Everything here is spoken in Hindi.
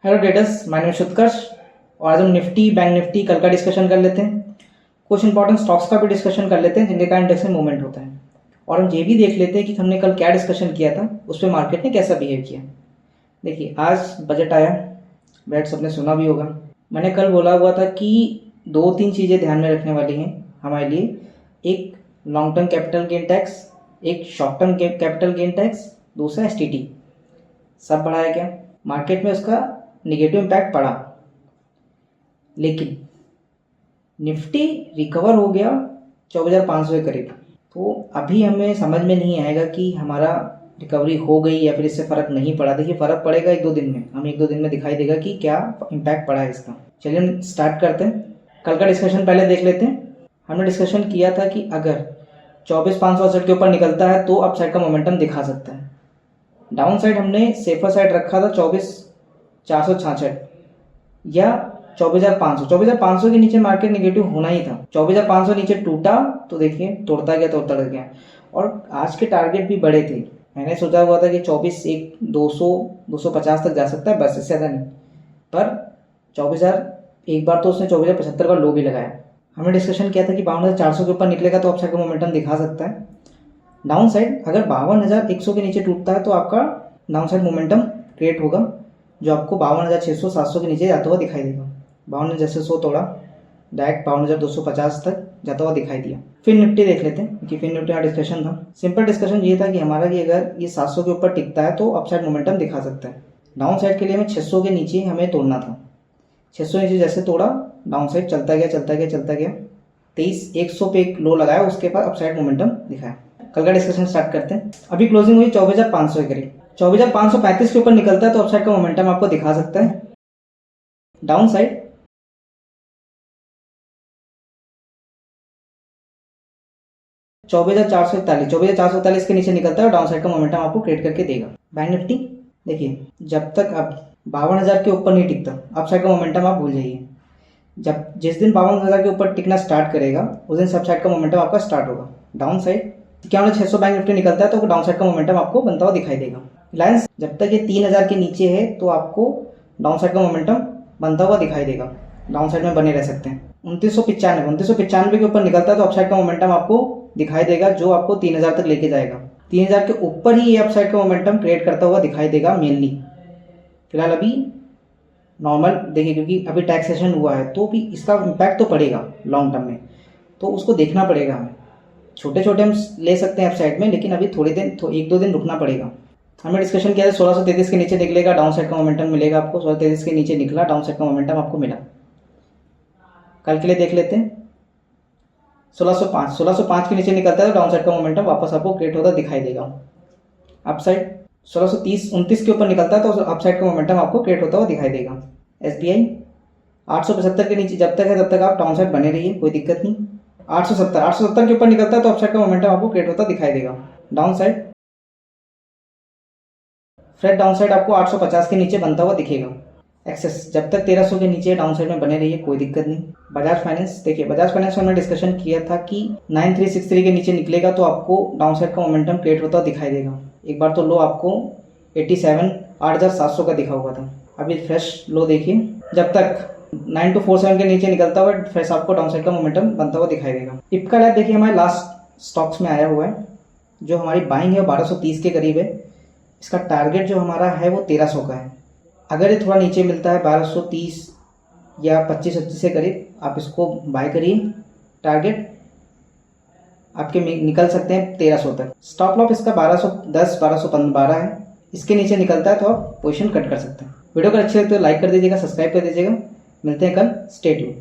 हेलो ट्रेडर्स, माय नेम है उत्कर्ष और आज हम निफ्टी, बैंक निफ्टी कल का डिस्कशन कर लेते हैं। कुछ इंपॉर्टेंट स्टॉक्स का भी डिस्कशन कर लेते हैं जिनके कारण इंडेक्स में मूवमेंट होता है। और हम ये भी देख लेते हैं कि हमने कल क्या डिस्कशन किया था, उस पर मार्केट ने कैसा बिहेव किया। देखिए, आज बजट आया, बैट सबने सुना भी होगा। मैंने कल बोला हुआ था कि 2-3 चीज़ें ध्यान में रखने वाली हैं हमारे लिए। एक long term capital gain tax, एक short term capital gain tax, दूसरा STT। सब बढ़ाया क्या? मार्केट में उसका निगेटिव इम्पैक्ट पड़ा, लेकिन निफ्टी रिकवर हो गया 24,500 के करीब। तो अभी हमें समझ में नहीं आएगा कि हमारा रिकवरी हो गई या फिर इससे फ़र्क नहीं पड़ा। देखिए, फ़र्क पड़ेगा 1-2 दिन में, हमें 1-2 दिन में दिखाई देगा कि क्या इम्पैक्ट पड़ा है इसका। चलिए हम स्टार्ट करते हैं। कल का डिस्कशन पहले देख लेते हैं। हमने डिस्कशन किया था कि अगर 24,568 के ऊपर निकलता है तो अपसाइड का मोमेंटम दिखा सकता है। डाउन साइड हमने सेफर साइड रखा था 24,466 या 24,500 के नीचे मार्केट नेगेटिव होना ही था। 24,500 नीचे टूटा तो देखिए तोड़ता गया। और आज के टारगेट भी बड़े थे। मैंने सोचा हुआ था कि 24,200-250 तक जा सकता है, बस इससे ज़्यादा नहीं। पर 24,000 एक बार तो उसने 24,075 का लो भी लगाया। हमने डिस्कशन किया था कि 52,400 के ऊपर निकलेगा तो अपसाइड का मोमेंटम दिखा सकता है। डाउन साइड अगर 52,100 के नीचे टूटता है तो आपका डाउन साइड मोमेंटम क्रिएट होगा, जो आपको 52,600-700 के नीचे जाता हुआ दिखाई देगा। 52,100 तोड़ा, डायरेक्ट 52,250 तक जाता हुआ दिखाई दिया। फिर निफ्टी देख लेते हैं कि फिर निफ्टी का डिस्कशन था। सिंपल डिस्कशन ये था कि हमारा कि अगर ये 700 के ऊपर टिकता है तो अपसाइड मोमेंटम दिखा सकता है। डाउन साइड के लिए हमें 600 के नीचे हमें तोड़ना था। 600 नीचे जैसे तोड़ा, डाउन साइड चलता गया। 23,100 पे एक लो लगाया, उसके बाद अपसाइड मोमेंटम दिखाया। कल का डिस्कशन स्टार्ट करते हैं। अभी क्लोजिंग हुई 24,500 के करीब। 24,535 के ऊपर निकलता है तो अपसाइड का मोमेंटम आपको दिखा सकता है। डाउन साइड 24,441 के नीचे निकलता है और डाउन साइड का मोमेंटम आपको क्रिएट करके देगा। बैंक निफ्टी देखिए, जब तक अब 52,000 के ऊपर नहीं टिकता, अपसाइड का मोमेंटम आप भूल जाइए। जिस दिन 52,000 के ऊपर टिकना स्टार्ट करेगा उस दिन अपसाइड का मोमेंटम आपका स्टार्ट होगा। डाउन साइड क्या 600 बैंक निफ्टी निकलता है तो डाउन साइड का मोमेंटम आपको बनता हुआ दिखाई देगा। रिलायंस जब तक ये 3,000 के नीचे है तो आपको डाउन साइड का मोमेंटम बनता हुआ दिखाई देगा, डाउन साइड में बने रह सकते हैं। 2995 के ऊपर निकलता है तो अपसाइड का मोमेंटम आपको दिखाई देगा, जो आपको 3,000 तक लेके जाएगा। 3,000 के ऊपर ही ये अपसाइड का मोमेंटम क्रिएट करता हुआ दिखाई देगा मेनली। फिलहाल अभी नॉर्मल देखिए, क्योंकि अभी टैक्सेशन हुआ है तो भी इसका इम्पैक्ट तो पड़ेगा लॉन्ग टर्म में, तो उसको देखना पड़ेगा हमें। छोटे हम ले सकते हैं अपसाइड में, लेकिन अभी थोड़े दिन 1-2 दिन रुकना पड़ेगा। हमने डिस्कशन किया था 1633 के नीचे निकलेगा, डाउन साइड का मोमेंटम मिलेगा आपको। 1633 के नीचे निकला, डाउन साइड का मोमेंटम आपको मिला। कल के लिए देख लेते हैं 1605 के नीचे निकलता है तो डाउन साइड का मोमेंटम वापस आपको क्रिएट होता दिखाई देगा। अपसाइड 1630-29 के ऊपर निकलता है तो अपसाइड का मोमेंटम आपको क्रिएट होता हुआ दिखाई देगा। SBI 875 के नीचे जब तक है तब तक आप डाउन साइड बने रहिए, कोई दिक्कत नहीं। 870 के ऊपर निकलता है तो अपसाइड का मोमेंटम आपको क्रिएट होता दिखाई देगा। Down side freight down side आपको 850 के नीचे बनता हुआ दिखेगा। एक्सेस जब तक 1300 के नीचे डाउन साइड में बने रहिए, कोई दिक्कत नहीं। बजाज फाइनेंस देखिए, बजाज फाइनेंस में हमने डिस्कशन किया था कि 9363 के नीचे निकलेगा तो आपको डाउन साइड का मोमेंटम क्रिएट होता दिखाई देगा। एक बार तो लो आपको 8,700 का दिखा हुआ था। अभी फ्रेश लो देखिए, जब तक 9247 के नीचे निकलता हुआ फ्रेश आपको डाउन साइड का मोमेंटम बनता हुआ दिखाई देगा। इपका लैब देखिए, हमारे लास्ट स्टॉक्स में आया हुआ है। जो हमारी बाइंग है 1230 के करीब है। इसका टारगेट जो हमारा है वो 1300 का है। अगर ये थोड़ा नीचे मिलता है 1230 या 25-25 के करीब, आप इसको बाय करिए। टारगेट आपके निकल सकते हैं 1300 तक। स्टॉप लॉस इसका 1210-1212 है। इसके नीचे निकलता है तो आप पोजीशन कट कर सकते हैं। वीडियो को अच्छी लगती है तो लाइक कर दीजिएगा, सब्सक्राइब कर दीजिएगा। मिलते हैं कल, स्टे ट्यून्ड।